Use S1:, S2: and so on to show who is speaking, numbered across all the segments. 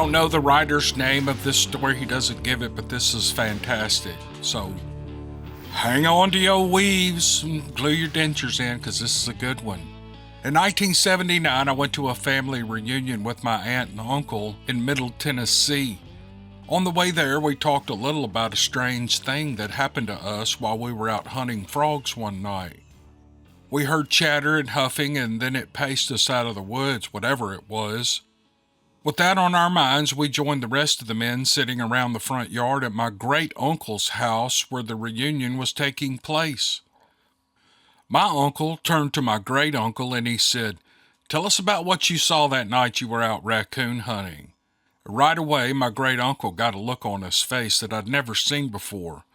S1: don't know the writer's name of this story. He doesn't give it, but this is fantastic. So hang on to your weaves and glue your dentures in, because this is a good one. In 1979, I went to a family reunion with my aunt and uncle in Middle Tennessee. On the way there, we talked a little about a strange thing that happened to us while we were out hunting frogs one night. We heard chatter and huffing, and then it paced us out of the woods, whatever it was. With that on our minds, we joined the rest of the men sitting around the front yard at my great-uncle's house where the reunion was taking place. My uncle turned to my great-uncle and he said, "Tell us about what you saw that night you were out raccoon hunting." Right away, my great-uncle got a look on his face that I'd never seen before.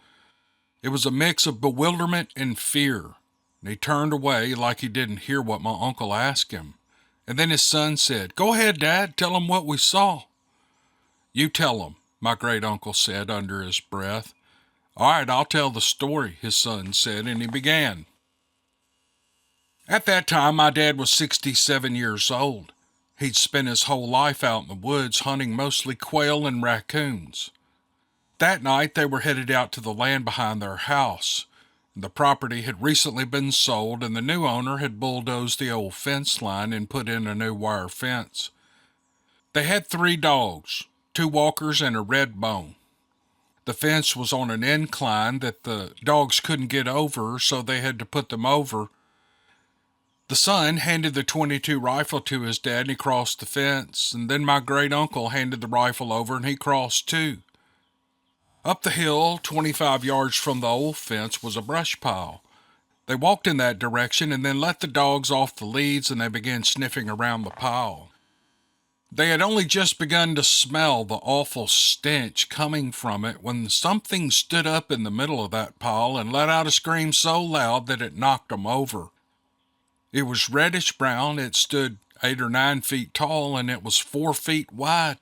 S1: It was a mix of bewilderment and fear, and he turned away like he didn't hear what my uncle asked him. And then his son said, "Go ahead, Dad, tell him what we saw." "You tell him," my great-uncle said under his breath. "All right, I'll tell the story," his son said, and he began. At that time, my dad was 67 years old. He'd spent his whole life out in the woods hunting mostly quail and raccoons. That night, they were headed out to the land behind their house. The property had recently been sold, and the new owner had bulldozed the old fence line and put in a new wire fence. They had 3 dogs, 2 walkers and a red bone. The fence was on an incline that the dogs couldn't get over, so they had to put them over. The son handed the .22 rifle to his dad and he crossed the fence, and then my great-uncle handed the rifle over and he crossed too. Up the hill, 25 yards from the old fence, was a brush pile. They walked in that direction and then let the dogs off the leads and they began sniffing around the pile. They had only just begun to smell the awful stench coming from it when something stood up in the middle of that pile and let out a scream so loud that it knocked them over. It was reddish-brown, it stood 8 or 9 feet tall, and it was 4 feet wide.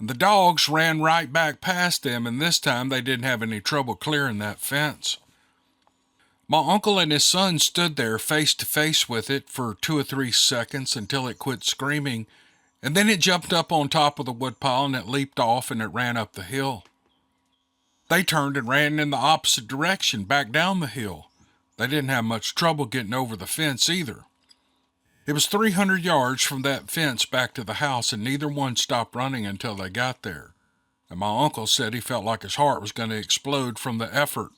S1: And the dogs ran right back past them, and this time they didn't have any trouble clearing that fence. My uncle and his son stood there face to face with it for 2 or 3 seconds until it quit screaming, and then it jumped up on top of the woodpile and it leaped off and it ran up the hill. They turned and ran in the opposite direction, back down the hill. They didn't have much trouble getting over the fence either. It was 300 yards from that fence back to the house, and neither one stopped running until they got there. And my uncle said he felt like his heart was going to explode from the effort.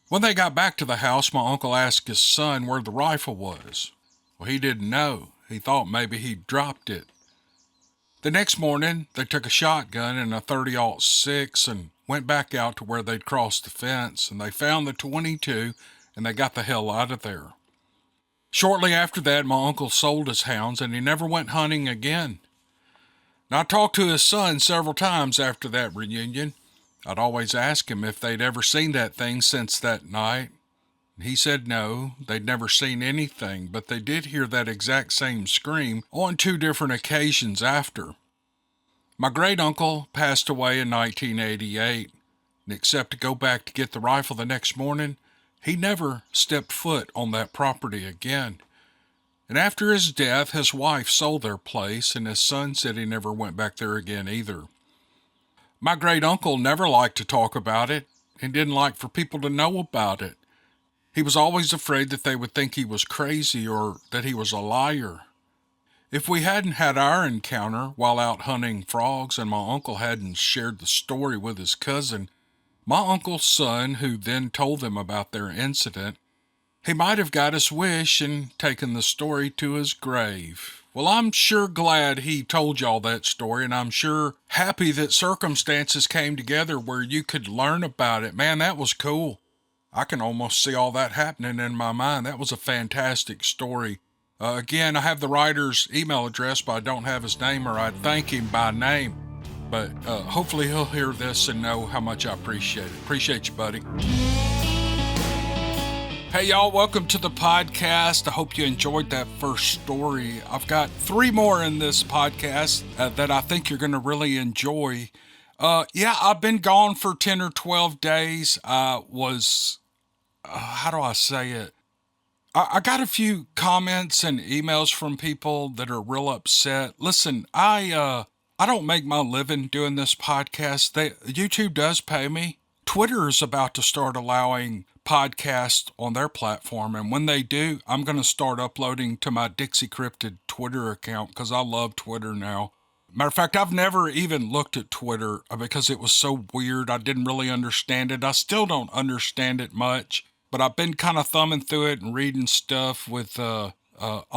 S1: When they got back to the house, my uncle asked his son where the rifle was. Well, he didn't know. He thought maybe he'd dropped it. The next morning, they took a shotgun and a .30-06 and went back out to where they'd crossed the fence, and they found the .22, and they got the hell out of there. Shortly after that, my uncle sold his hounds, and he never went hunting again. Now, I talked to his son several times after that reunion. I'd always ask him if they'd ever seen that thing since that night. He said no, they'd never seen anything, but they did hear that exact same scream on 2 different occasions after. My great-uncle passed away in 1988, and except to go back to get the rifle the next morning, he never stepped foot on that property again. And after his death, his wife sold their place, and his son said he never went back there again either. My great-uncle never liked to talk about it, and didn't like for people to know about it. He was always afraid that they would think he was crazy or that he was a liar. If we hadn't had our encounter while out hunting frogs and my uncle hadn't shared the story with his cousin, my uncle's son, who then told them about their incident, he might have got his wish and taken the story to his grave. Well, I'm sure glad he told y'all that story, and I'm sure happy that circumstances came together where you could learn about it. Man, that was cool. I can almost see all that happening in my mind. That was a fantastic story. Again, I have the writer's email address, but I don't have his name, or I'd thank him by name. But hopefully he'll hear this and know how much I appreciate it. Appreciate you, buddy. Hey, y'all, welcome to the podcast. I hope you enjoyed that first story. I've got 3 more in this podcast that I think you're going to really enjoy. I've been gone for 10 or 12 days. I was, how do I say it? I got a few comments and emails from people that are real upset. Listen, I I don't make my living doing this podcast. YouTube does pay me. Twitter is about to start allowing podcasts on their platform, and when they do, I'm going to start uploading to my dixiecryptid Twitter account because I love Twitter now. Matter of fact, I've never even looked at Twitter because it was so weird. I didn't really understand it. I still don't understand it much, but I've been kind of thumbing through it and reading stuff with a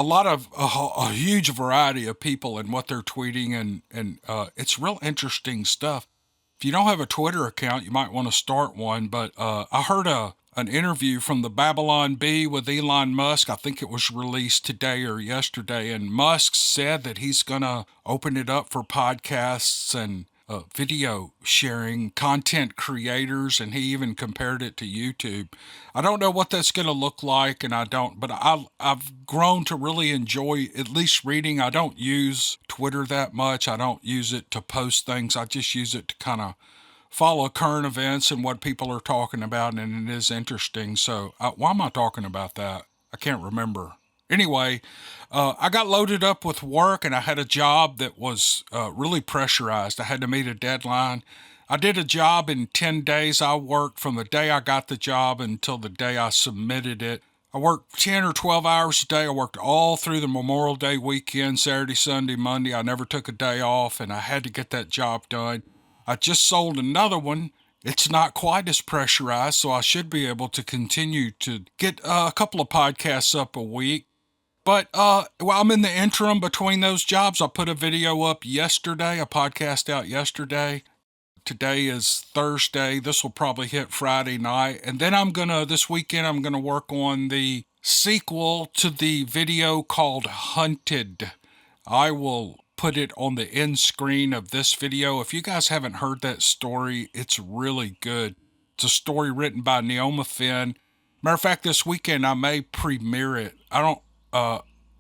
S1: lot of a huge variety of people and what they're tweeting, and it's real interesting stuff. If you don't have a Twitter account, you might want to start one. But I heard an interview from the Babylon Bee with Elon Musk. I think it was released today or yesterday, and Musk said that he's going to open it up for podcasts and video sharing, content creators, and he even compared it to YouTube. I don't know what that's going to look like, and but I've grown to really enjoy at least reading. I don't use Twitter that much. I don't use it to post things. I just use it to kind of follow current events and what people are talking about, and it is interesting. So why am I talking about that? I can't remember. Anyway, I got loaded up with work, and I had a job that was really pressurized. I had to meet a deadline. I did a job in 10 days. I worked from the day I got the job until the day I submitted it. I worked 10 or 12 hours a day. I worked all through the Memorial Day weekend, Saturday, Sunday, Monday. I never took a day off, and I had to get that job done. I just sold another one. It's not quite as pressurized, so I should be able to continue to get a couple of podcasts up a week. But while I'm in the interim between those jobs, I put a video up yesterday, a podcast out yesterday. Today is Thursday. This will probably hit Friday night. And then this weekend, I'm going to work on the sequel to the video called Hunted. I will put it on the end screen of this video. If you guys haven't heard that story, it's really good. It's a story written by Neoma Finn. Matter of fact, this weekend I may premiere it.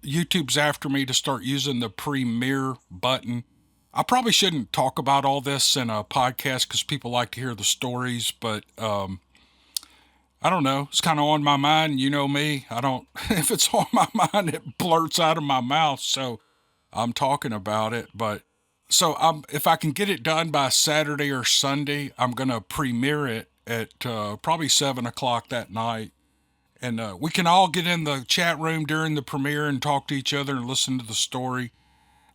S1: YouTube's after me to start using the premiere button. I probably shouldn't talk about all this in a podcast because people like to hear the stories, but I don't know. It's kind of on my mind. You know me. If it's on my mind, it blurts out of my mouth. So I'm talking about it. If I can get it done by Saturday or Sunday, I'm going to premiere it at probably 7 o'clock that night. And we can all get in the chat room during the premiere and talk to each other and listen to the story.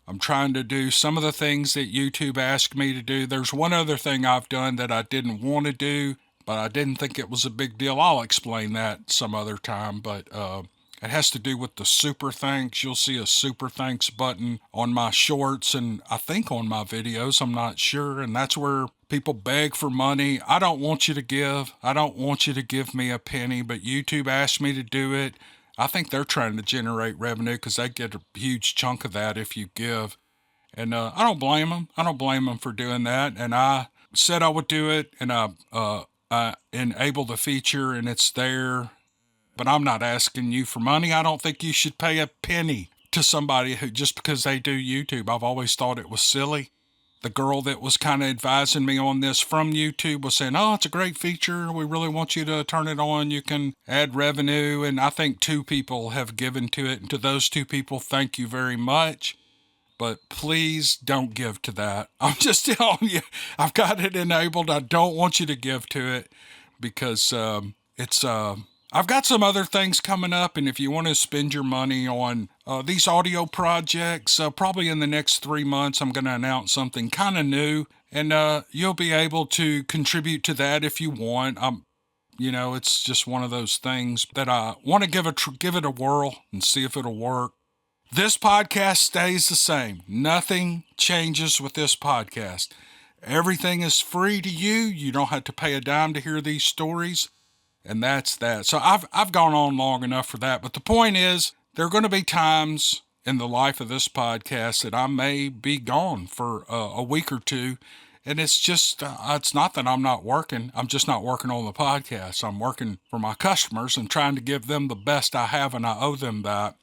S1: I'm trying to do some of the things that YouTube asked me to do. There's one other thing I've done that I didn't want to do, but I didn't think it was a big deal. I'll explain that some other time, but it has to do with the super thanks. You'll see a super thanks button on my shorts and I think on my videos. I'm not sure. And that's where people beg for money. I don't want you to give. I don't want you to give me a penny, but YouTube asked me to do it. I think they're trying to generate revenue because they get a huge chunk of that if you give. And I don't blame them. I don't blame them for doing that. And I said I would do it, and I enabled the feature, and it's there. But I'm not asking you for money. I don't think you should pay a penny to somebody who just because they do YouTube. I've always thought it was silly. The girl that was kind of advising me on this from YouTube was saying, oh, it's a great feature. We really want you to turn it on. You can add revenue. And I think 2 people have given to it. And to those 2 people, thank you very much. But please don't give to that. I'm just telling you, I've got it enabled. I don't want you to give to it because I've got some other things coming up, and if you want to spend your money on these audio projects, probably in the next 3 months, I'm going to announce something kind of new, and you'll be able to contribute to that if you want. It's just one of those things that I want to give it a whirl and see if it'll work. This podcast stays the same. Nothing changes with this podcast. Everything is free to you. You don't have to pay a dime to hear these stories. And that's that. So I've gone on long enough for that. But the point is, there are going to be times in the life of this podcast that I may be gone for a week or 2. And it's just, it's not that I'm not working. I'm just not working on the podcast. I'm working for my customers and trying to give them the best I have, and I owe them that.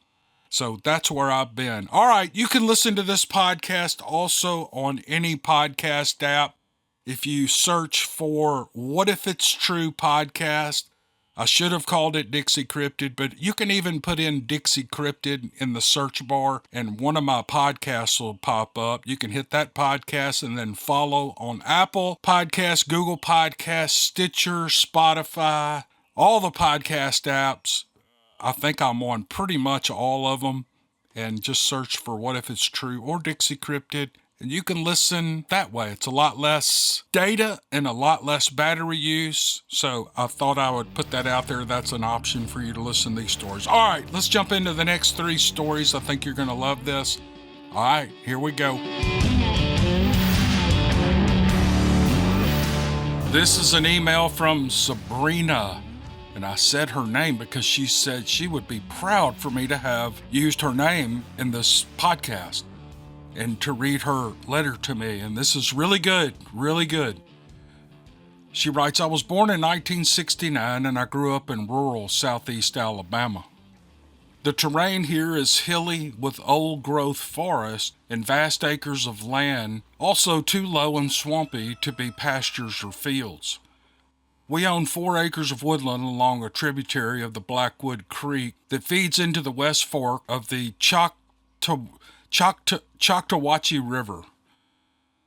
S1: So that's where I've been. All right, you can listen to this podcast also on any podcast app. If you search for What If It's True podcast, I should have called it Dixiecryptid, but you can even put in Dixiecryptid in the search bar and one of my podcasts will pop up. You can hit that podcast and then follow on Apple Podcasts, Google Podcasts, Stitcher, Spotify, all the podcast apps. I think I'm on pretty much all of them. And just search for What If It's True or Dixiecryptid. And you can listen that way. It's a lot less data and a lot less battery use. So I thought I would put that out there. That's an option for you to listen to these stories. All right, let's jump into the next 3 stories. I think you're going to love this. All right, here we go. This is an email from Sabrina. And I said her name because she said she would be proud for me to have used her name in this podcast and to read her letter to me. And this is really good, really good. She writes, I was born in 1969 and I grew up in rural southeast Alabama. The terrain here is hilly with old growth forest and vast acres of land, also too low and swampy to be pastures or fields. We own 4 acres of woodland along a tributary of the Blackwood Creek that feeds into the West Fork of the Choctawhatchee River.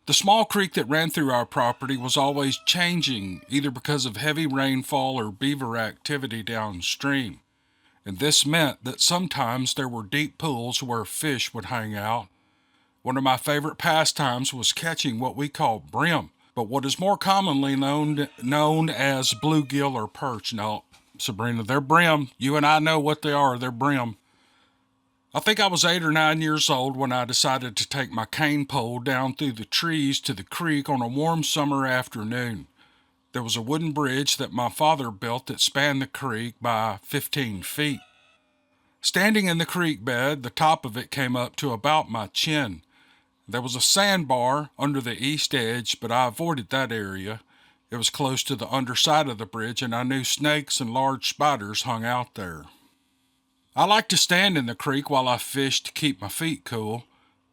S1: The small creek that ran through our property was always changing, either because of heavy rainfall or beaver activity downstream. And this meant that sometimes there were deep pools where fish would hang out. One of my favorite pastimes was catching what we call brim, but what is more commonly known as bluegill or perch. No, Sabrina, they're brim. You and I know what they are. They're brim. I think I was 8 or 9 years old when I decided to take my cane pole down through the trees to the creek on a warm summer afternoon. There was a wooden bridge that my father built that spanned the creek by 15 feet. Standing in the creek bed, the top of it came up to about my chin. There was a sandbar under the east edge, but I avoided that area. It was close to the underside of the bridge, and I knew snakes and large spiders hung out there. I liked to stand in the creek while I fished to keep my feet cool.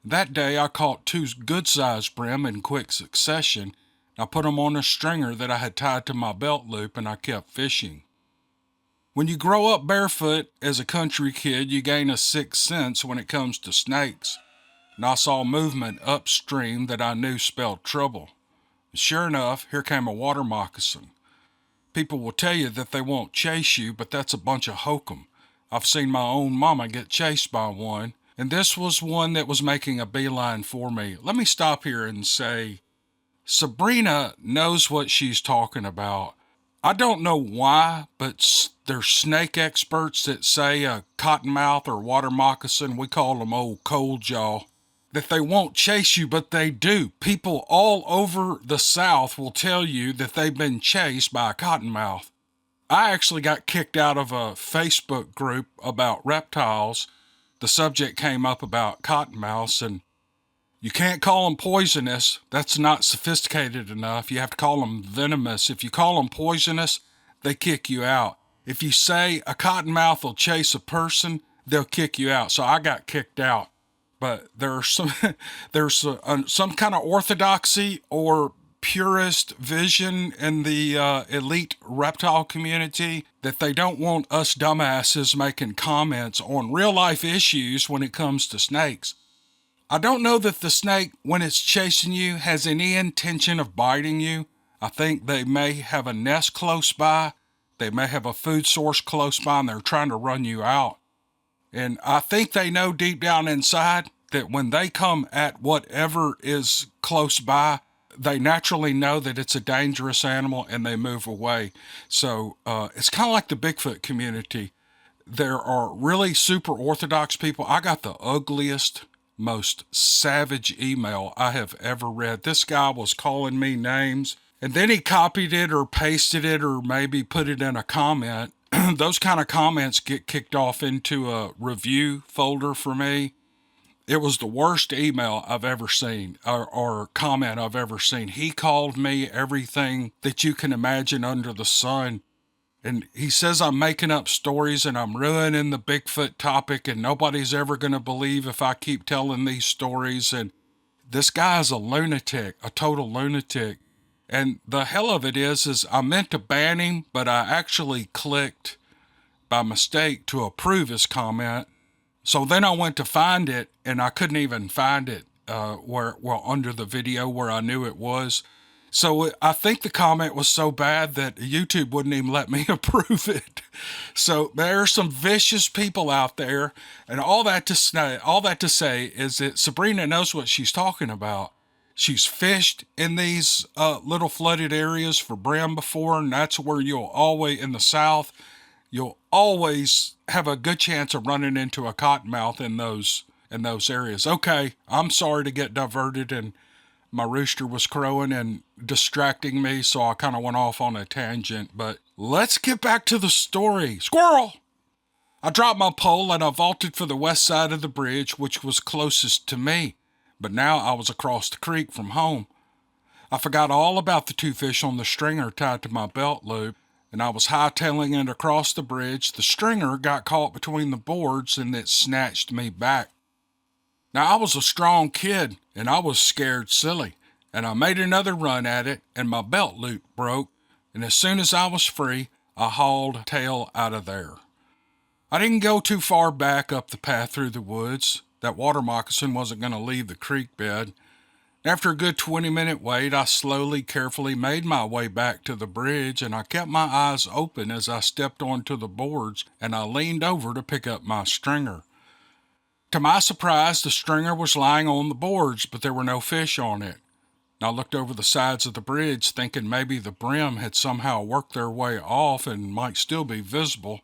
S1: That day I caught 2 good-sized brim in quick succession. I put them on a stringer that I had tied to my belt loop, and I kept fishing. When you grow up barefoot as a country kid, you gain a sixth sense when it comes to snakes. And I saw movement upstream that I knew spelled trouble. Sure enough, here came a water moccasin. People will tell you that they won't chase you, but that's a bunch of hokum. I've seen my own mama get chased by one, and this was one that was making a beeline for me. Let me stop here and say, Sabrina knows what she's talking about. I don't know why, but there's snake experts that say a cottonmouth or water moccasin, we call them old cold jaw, that they won't chase you, but they do. People all over the South will tell you that they've been chased by a cottonmouth. I actually got kicked out of a Facebook group about reptiles. The subject came up about cottonmouths, and you can't call them poisonous. That's not sophisticated enough. You have to call them venomous. If you call them poisonous, they kick you out. If you say a cottonmouth will chase a person, they'll kick you out. So I got kicked out. But there's some kind of orthodoxy or purist vision in the elite reptile community that they don't want us dumbasses making comments on real life issues when it comes to snakes. I don't know that the snake, when it's chasing you, has any intention of biting you. I think they may have a nest close by. They may have a food source close by, and they're trying to run you out. And I think they know deep down inside that when they come at whatever is close by, they naturally know that it's a dangerous animal and they move away. So it's kind of like the Bigfoot community. There are really super orthodox people. I got the ugliest, most savage email I have ever read. This guy was calling me names, and then he copied it or pasted it or maybe put it in a comment. Those kind of comments get kicked off into a review folder for me. It was the worst email I've ever seen, or comment I've ever seen. He called me everything that you can imagine under the sun. And he says I'm making up stories and I'm ruining the Bigfoot topic and nobody's ever going to believe if I keep telling these stories. And this guy's a lunatic, a total lunatic. And the hell of it is I meant to ban him, but I actually clicked by mistake to approve his comment. So then I went to find it, and I couldn't even find it under the video where I knew it was. So I think the comment was so bad that YouTube wouldn't even let me approve it. So there are some vicious people out there, and all that to say is that Sabrina knows what she's talking about. She's fished in these little flooded areas for brim before, and that's where you'll always, in the South, you'll always have a good chance of running into a cottonmouth in those areas. Okay, I'm sorry to get diverted, and my rooster was crowing and distracting me, so I kind of went off on a tangent, but let's get back to the story. Squirrel! I dropped my pole and I vaulted for the west side of the bridge, which was closest to me, but now I was across the creek from home. I forgot all about the two fish on the stringer tied to my belt loop, and I was hightailing it across the bridge. The stringer got caught between the boards and it snatched me back. Now, I was a strong kid, and I was scared silly, and I made another run at it, and my belt loop broke, and as soon as I was free, I hauled tail out of there. I didn't go too far back up the path through the woods. That water moccasin wasn't going to leave the creek bed. After a good 20-minute wait, I slowly, carefully made my way back to the bridge, and I kept my eyes open as I stepped onto the boards, and I leaned over to pick up my stringer. To my surprise, the stringer was lying on the boards, but there were no fish on it. I looked over the sides of the bridge, thinking maybe the brim had somehow worked their way off and might still be visible.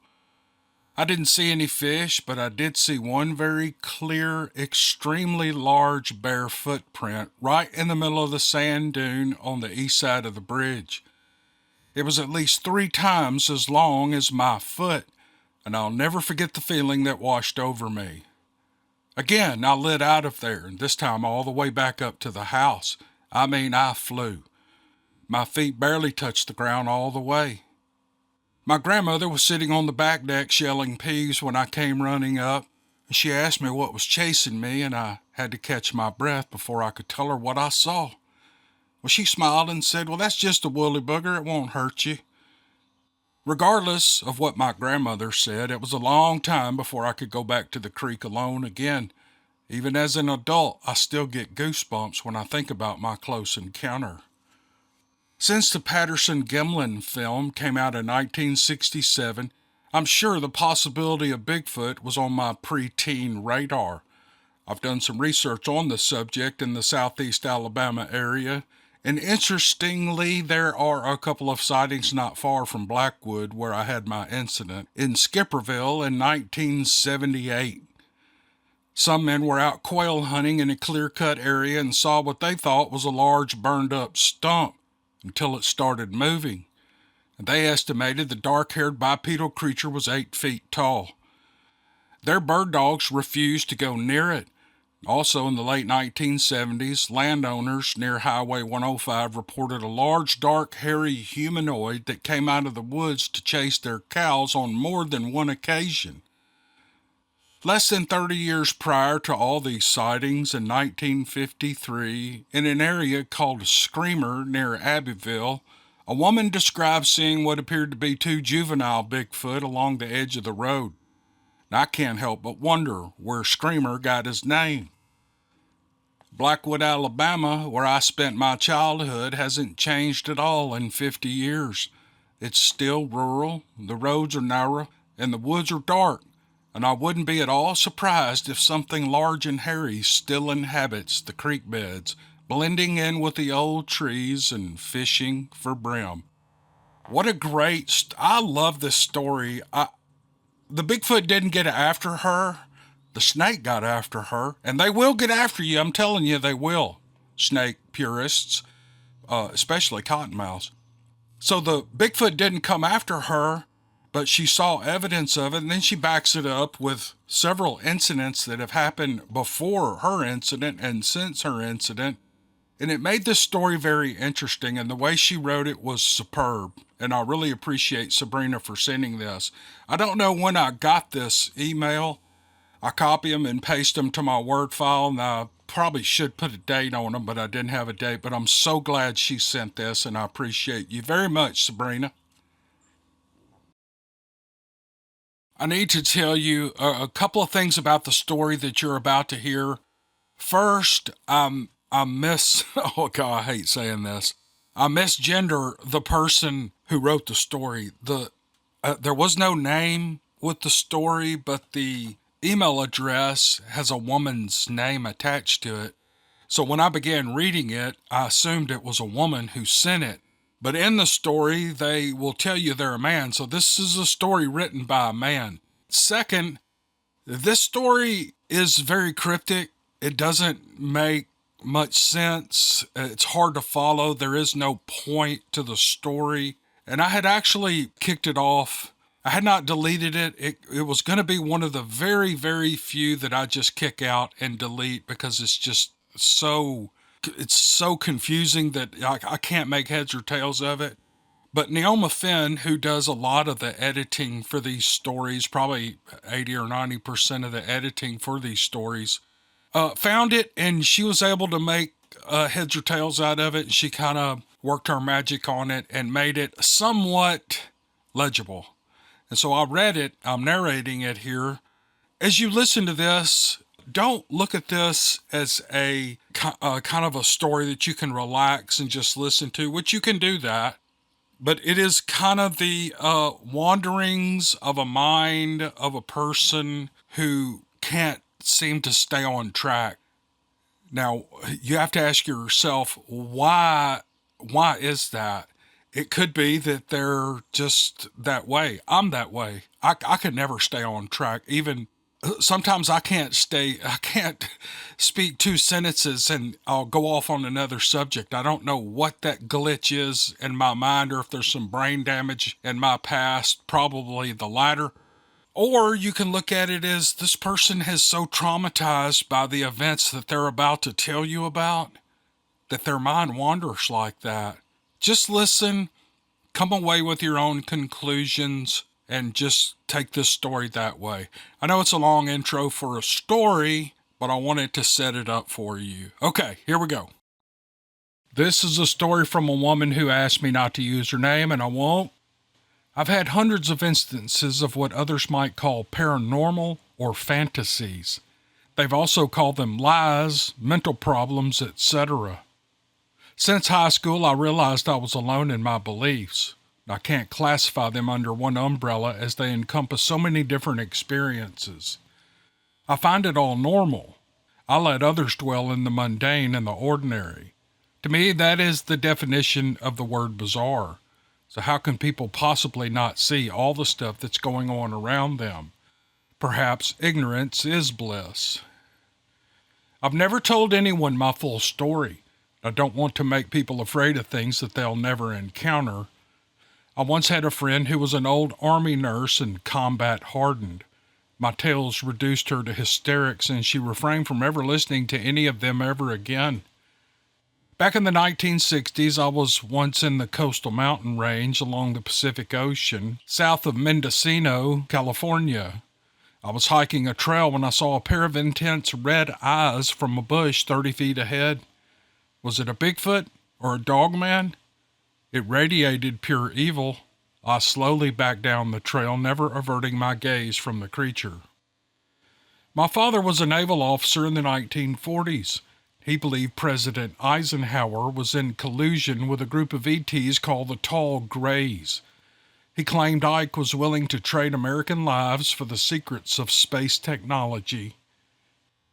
S1: I didn't see any fish, but I did see one very clear, extremely large bare footprint right in the middle of the sand dune on the east side of the bridge. It was at least 3 times as long as my foot, and I'll never forget the feeling that washed over me. Again, I lit out of there, and this time all the way back up to the house. I mean, I flew. My feet barely touched the ground all the way. My grandmother was sitting on the back deck shelling peas when I came running up. She asked me what was chasing me, and I had to catch my breath before I could tell her what I saw. Well, she smiled and said, "Well, that's just a woolly booger. It won't hurt you." Regardless of what my grandmother said, it was a long time before I could go back to the creek alone again. Even as an adult, I still get goosebumps when I think about my close encounter. Since the Patterson-Gimlin film came out in 1967, I'm sure the possibility of Bigfoot was on my preteen radar. I've done some research on the subject in the southeast Alabama area, and interestingly, there are a couple of sightings not far from Blackwood where I had my incident, in Skipperville in 1978. Some men were out quail hunting in a clear-cut area and saw what they thought was a large burned-up stump until it started moving. And they estimated the dark-haired bipedal creature was 8 feet tall. Their bird dogs refused to go near it. Also, in the late 1970s, landowners near Highway 105 reported a large, dark, hairy humanoid that came out of the woods to chase their cows on more than one occasion. Less than 30 years prior to all these sightings, in 1953, in an area called Screamer near Abbeville, a woman described seeing what appeared to be 2 juvenile Bigfoot along the edge of the road. I can't help but wonder where Screamer got his name. Blackwood, Alabama, where I spent my childhood, hasn't changed at all in 50 years. It's still rural, the roads are narrow, and the woods are dark, and I wouldn't be at all surprised if something large and hairy still inhabits the creek beds, blending in with the old trees and fishing for brim. What a great I love this story. The Bigfoot didn't get after her. The snake got after her. And they will get after you. I'm telling you, they will. Snake purists, especially cottonmouths. So the Bigfoot didn't come after her, but she saw evidence of it. And then she backs it up with several incidents that have happened before her incident and since her incident. And it made this story very interesting, and the way she wrote it was superb. And I really appreciate Sabrina for sending this. I don't know when I got this email, I copy them and paste them to my Word file, and I probably should put a date on them, but I didn't have a date. But I'm so glad she sent this, and I appreciate you very much, Sabrina. I need to tell you a couple of things about the story that you're about to hear. First, I miss, oh God, I hate saying this. I misgender the person who wrote the story. There was no name with the story, but the email address has a woman's name attached to it. So when I began reading it, I assumed it was a woman who sent it. But in the story, they will tell you they're a man. So this is a story written by a man. Second, this story is very cryptic. It doesn't make much sense. It's hard to follow. There is no point to the story. And I had actually kicked it off. I had not deleted it. It was going to be one of the very, very few that I just kick out and delete because it's so confusing that I can't make heads or tails of it. But Neoma Finn, who does a lot of the editing for these stories, probably 80 or 90% of the editing for these stories, found it, and she was able to make heads or tails out of it. And she kind of worked her magic on it and made it somewhat legible. And so I read it. I'm narrating it here. As you listen to this, don't look at this as a kind of a story that you can relax and just listen to, which you can do that. But it is kind of the wanderings of a mind of a person who can't seem to stay on track. Now, you have to ask yourself, why is that? It could be that they're just that way. I'm that way. I could never stay on track. Even sometimes I can't speak two sentences and I'll go off on another subject. I don't know what that glitch is in my mind or if there's some brain damage in my past, probably the latter. Or you can look at it as this person is so traumatized by the events that they're about to tell you about that their mind wanders like that. Just listen, come away with your own conclusions, and just take this story that way. I know it's a long intro for a story, but I wanted to set it up for you. Okay, here we go. This is a story from a woman who asked me not to use her name, and I won't. I've had hundreds of instances of what others might call paranormal or fantasies. They've also called them lies, mental problems, etc. Since high school, I realized I was alone in my beliefs. I can't classify them under one umbrella as they encompass so many different experiences. I find it all normal. I let others dwell in the mundane and the ordinary. To me, that is the definition of the word bizarre. So how can people possibly not see all the stuff that's going on around them? Perhaps ignorance is bliss. I've never told anyone my full story. I don't want to make people afraid of things that they'll never encounter. I once had a friend who was an old Army nurse and combat hardened. My tales reduced her to hysterics, and she refrained from ever listening to any of them ever again. Back in the 1960s, I was once in the coastal mountain range along the Pacific Ocean, south of Mendocino, California. I was hiking a trail when I saw a pair of intense red eyes from a bush 30 feet ahead. Was it a Bigfoot or a dogman? It radiated pure evil. I slowly backed down the trail, never averting my gaze from the creature. My father was a naval officer in the 1940s. He believed President Eisenhower was in collusion with a group of ETs called the Tall Grays. He claimed Ike was willing to trade American lives for the secrets of space technology.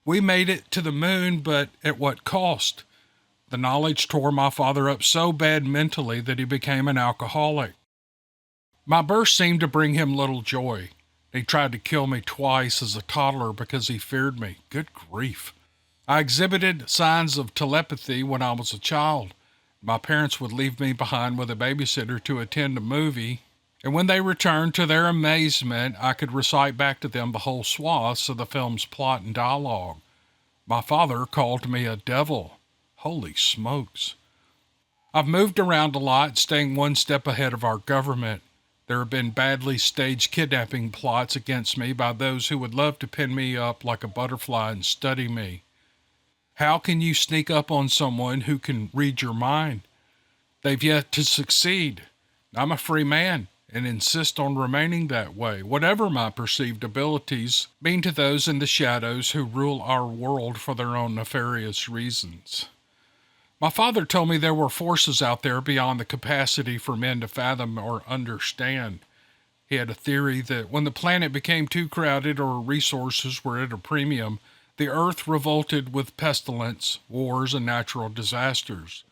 S1: We made it to the moon, but at what cost? The knowledge tore my father up so bad mentally that he became an alcoholic. My birth seemed to bring him little joy. He tried to kill me twice as a toddler because he feared me. Good grief. I exhibited signs of telepathy when I was a child. My parents would leave me behind with a babysitter to attend a movie, and when they returned, to their amazement, I could recite back to them the whole swaths of the film's plot and dialogue. My father called me a devil. Holy smokes. I've moved around a lot, staying one step ahead of our government. There have been badly staged kidnapping plots against me by those who would love to pin me up like a butterfly and study me. How can you sneak up on someone who can read your mind? They've yet to succeed. I'm a free man and insist on remaining that way, whatever my perceived abilities mean to those in the shadows who rule our world for their own nefarious reasons. My father told me there were forces out there beyond the capacity for men to fathom or understand. He had a theory that when the planet became too crowded or resources were at a premium, the earth revolted with pestilence, wars, and natural disasters.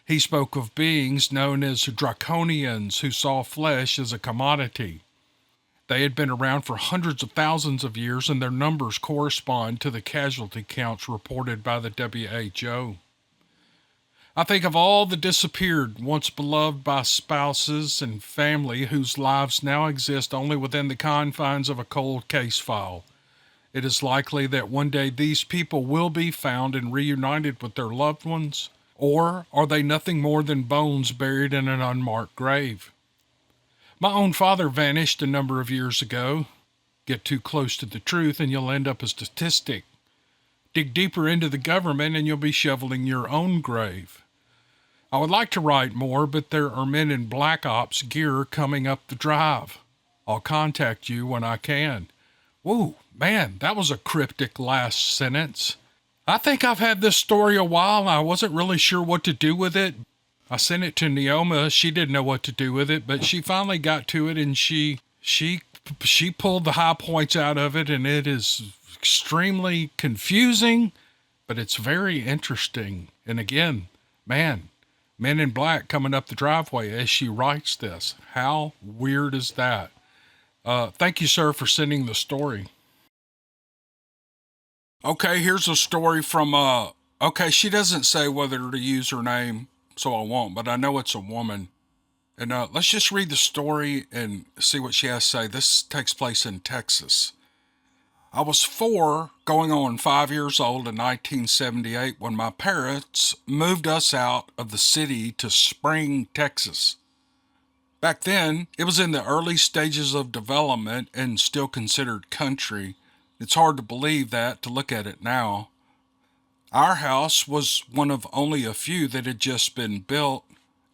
S1: He spoke of beings known as draconians who saw flesh as a commodity. They had been around for hundreds of thousands of years, and their numbers correspond to the casualty counts reported by the WHO. I think of all the disappeared, once beloved by spouses and family whose lives now exist only within the confines of a cold case file. It is likely that one day these people will be found and reunited with their loved ones, or are they nothing more than bones buried in an unmarked grave? My own father vanished a number of years ago. Get too close to the truth and you'll end up a statistic. Dig deeper into the government and you'll be shoveling your own grave. I would like to write more, but there are men in Black Ops gear coming up the drive. I'll contact you when I can. Whoa, man, that was a cryptic last sentence. I think I've had this story a while and I wasn't really sure what to do with it. I sent it to Neoma. She didn't know what to do with it, but she finally got to it and she pulled the high points out of it, and it is extremely confusing, but it's very interesting. And again, man, Men in Black coming up the driveway as she writes this. How weird is that? Thank you, sir, for sending the story. Okay, here's a story from, okay, she doesn't say whether to use her name, so I won't, but I know it's a woman. And let's just read the story and see what she has to say. This takes place in Texas. I was 4, going on 5 years old in 1978 when my parents moved us out of the city to Spring, Texas. Back then, it was in the early stages of development and still considered country. It's hard to believe that to look at it now. Our house was one of only a few that had just been built,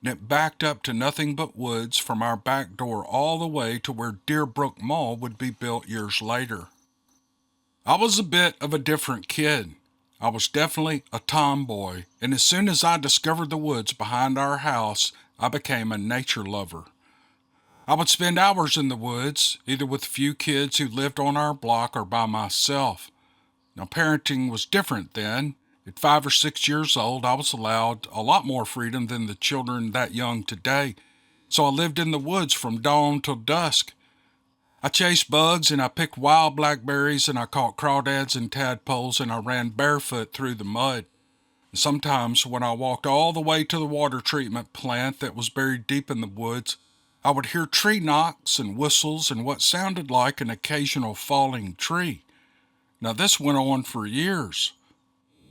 S1: and it backed up to nothing but woods from our back door all the way to where Deerbrook Mall would be built years later. I was a bit of a different kid. I was definitely a tomboy, and as soon as I discovered the woods behind our house, I became a nature lover. I would spend hours in the woods, either with a few kids who lived on our block or by myself. Now, parenting was different then. At 5 or 6 years old, I was allowed a lot more freedom than the children that young today, so I lived in the woods from dawn till dusk. I chased bugs and I picked wild blackberries and I caught crawdads and tadpoles and I ran barefoot through the mud. And sometimes when I walked all the way to the water treatment plant that was buried deep in the woods, I would hear tree knocks and whistles and what sounded like an occasional falling tree. Now this went on for years.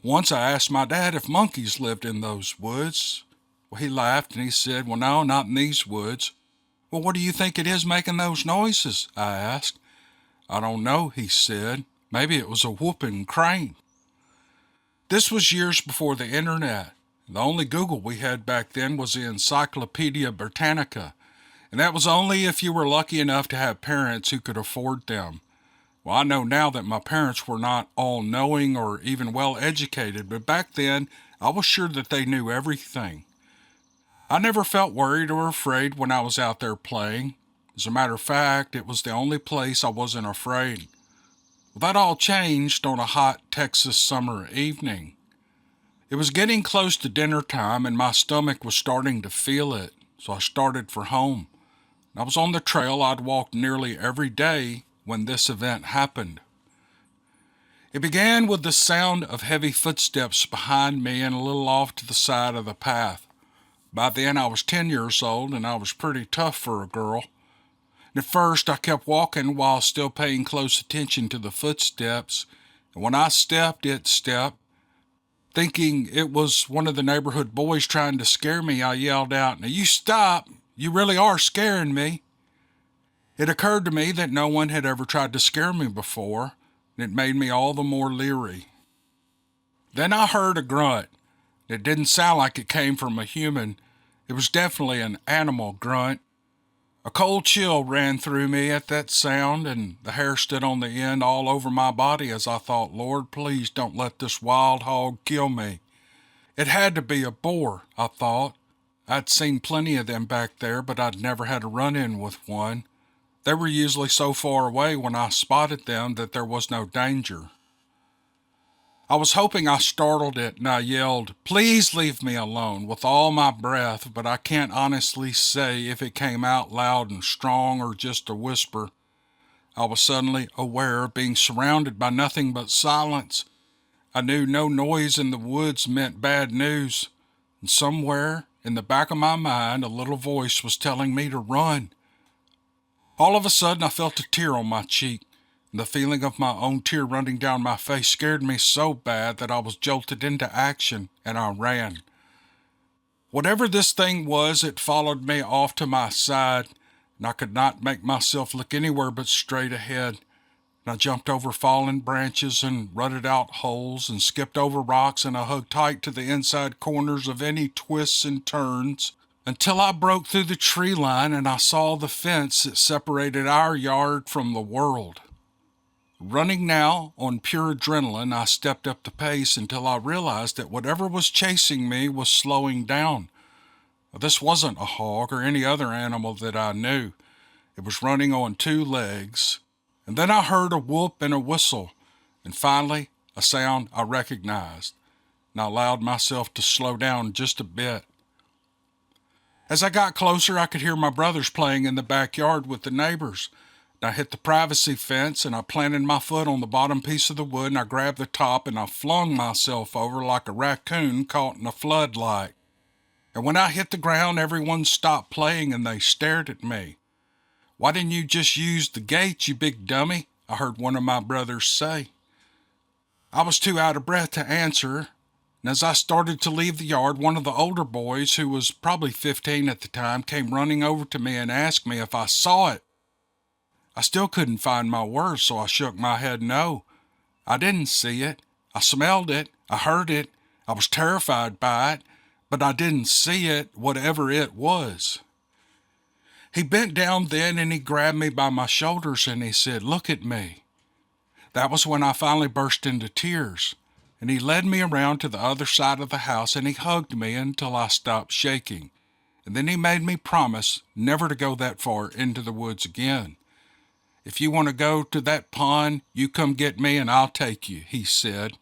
S1: Once I asked my dad if monkeys lived in those woods. Well, he laughed and he said, "Well, no, not in these woods." "Well, what do you think it is making those noises?" I asked. "I don't know," he said. "Maybe it was a whooping crane." This was years before the internet. The only Google we had back then was the Encyclopedia Britannica, and that was only if you were lucky enough to have parents who could afford them. Well, I know now that my parents were not all-knowing or even well-educated, but back then I was sure that they knew everything. I never felt worried or afraid when I was out there playing. As a matter of fact, it was the only place I wasn't afraid. Well, that all changed on a hot Texas summer evening. It was getting close to dinner time and my stomach was starting to feel it, so I started for home. I was on the trail I'd walked nearly every day when this event happened. It began with the sound of heavy footsteps behind me and a little off to the side of the path. By then I was 10 years old and I was pretty tough for a girl. At first I kept walking while still paying close attention to the footsteps, and when I stepped, it stepped. Thinking it was one of the neighborhood boys trying to scare me, I yelled out, "Now you stop! You really are scaring me!" It occurred to me that no one had ever tried to scare me before, and it made me all the more leery. Then I heard a grunt. It didn't sound like it came from a human. It was definitely an animal grunt. A cold chill ran through me at that sound, and the hair stood on the end all over my body as I thought, Lord, please don't let this wild hog kill me. It had to be a boar, I thought. I'd seen plenty of them back there, but I'd never had a run-in with one. They were usually so far away when I spotted them that there was no danger. I was hoping I startled it, and I yelled, please leave me alone, with all my breath, but I can't honestly say if it came out loud and strong or just a whisper. I was suddenly aware of being surrounded by nothing but silence. I knew no noise in the woods meant bad news, and somewhere in the back of my mind a little voice was telling me to run. All of a sudden I felt a tear on my cheek. The feeling of my own tear running down my face scared me so bad that I was jolted into action, and I ran. Whatever this thing was, it followed me off to my side, and I could not make myself look anywhere but straight ahead. And I jumped over fallen branches and rutted out holes and skipped over rocks, and I hugged tight to the inside corners of any twists and turns until I broke through the tree line and I saw the fence that separated our yard from the world. Running now on pure adrenaline, I stepped up the pace until I realized that whatever was chasing me was slowing down. This wasn't a hog or any other animal that I knew. It was running on two legs. And then I heard a whoop and a whistle, and finally a sound I recognized, and I allowed myself to slow down just a bit. As I got closer, I could hear my brothers playing in the backyard with the neighbors. I hit the privacy fence, and I planted my foot on the bottom piece of the wood, and I grabbed the top, and I flung myself over like a raccoon caught in a floodlight. And when I hit the ground, everyone stopped playing, and they stared at me. Why didn't you just use the gate, you big dummy? I heard one of my brothers say. I was too out of breath to answer, and as I started to leave the yard, one of the older boys, who was probably 15 at the time, came running over to me and asked me if I saw it. I still couldn't find my words, so I shook my head no. I didn't see it. I smelled it. I heard it. I was terrified by it, but I didn't see it, whatever it was. He bent down then and he grabbed me by my shoulders and he said, look at me. That was when I finally burst into tears, and he led me around to the other side of the house and he hugged me until I stopped shaking. And then he made me promise never to go that far into the woods again. If you want to go to that pond, you come get me and I'll take you, he said.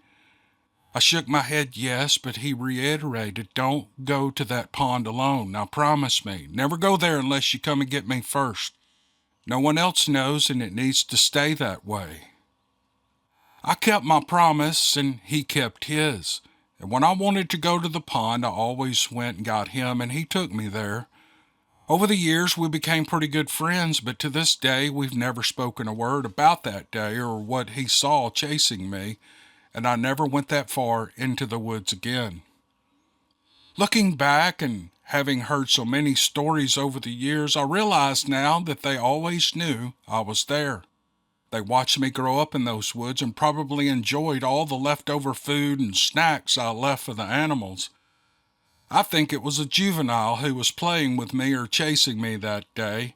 S1: I shook my head yes, but he reiterated, don't go to that pond alone. Now promise me, never go there unless you come and get me first. No one else knows and it needs to stay that way. I kept my promise and he kept his. And when I wanted to go to the pond, I always went and got him and he took me there. Over the years, we became pretty good friends, but to this day, we've never spoken a word about that day or what he saw chasing me, and I never went that far into the woods again. Looking back and having heard so many stories over the years, I realize now that they always knew I was there. They watched me grow up in those woods and probably enjoyed all the leftover food and snacks I left for the animals. I think it was a juvenile who was playing with me or chasing me that day,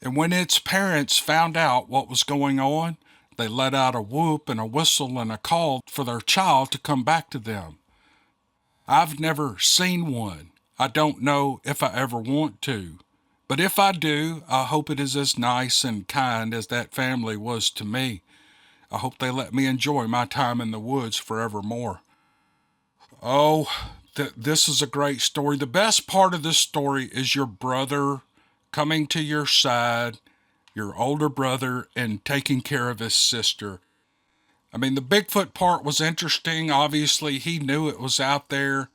S1: and when its parents found out what was going on, they let out a whoop and a whistle and a call for their child to come back to them. I've never seen one. I don't know if I ever want to, but if I do, I hope it is as nice and kind as that family was to me. I hope they let me enjoy my time in the woods forevermore. Oh, this is a great story. The best part of this story is your brother coming to your side, your older brother, and taking care of his sister. I mean, the Bigfoot part was interesting. Obviously, he knew it was out there,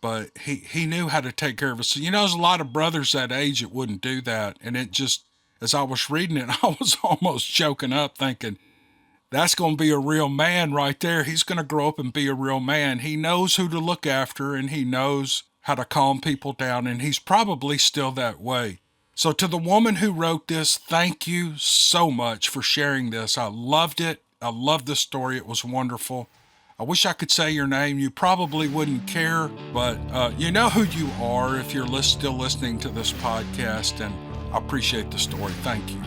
S1: but he knew how to take care of us. You know, there's a lot of brothers that age that wouldn't do that. And it just, as I was reading it, I was almost choking up thinking, that's going to be a real man right there. He's going to grow up and be a real man. He knows who to look after and he knows how to calm people down. And he's probably still that way. So to the woman who wrote this, thank you so much for sharing this. I loved it. I loved this story. It was wonderful. I wish I could say your name. You probably wouldn't care, but you know who you are if you're still listening to this podcast, and I appreciate the story. Thank you.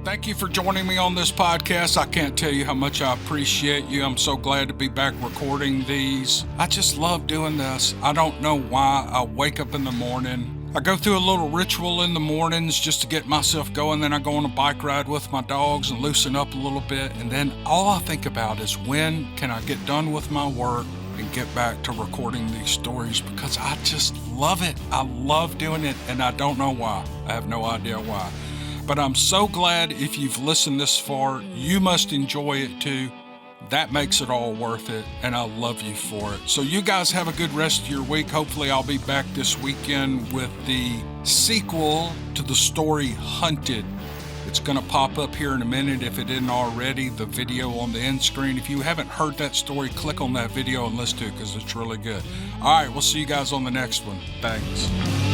S1: Thank you for joining me on this podcast. I can't tell you how much I appreciate you. I'm so glad to be back recording these. I just love doing this. I don't know why. I wake up in the morning. I go through a little ritual in the mornings just to get myself going. Then I go on a bike ride with my dogs and loosen up a little bit. And then all I think about is when can I get done with my work and get back to recording these stories, because I just love it. I love doing it, and I don't know why. I have no idea why. But I'm so glad if you've listened this far. You must enjoy it too. That makes it all worth it, and I love you for it. So you guys have a good rest of your week. Hopefully I'll be back this weekend with the sequel to the story Hunted. It's going to pop up here in a minute if it isn't already, the video on the end screen. If you haven't heard that story, click on that video and listen to it because it's really good. All right, we'll see you guys on the next one. Thanks.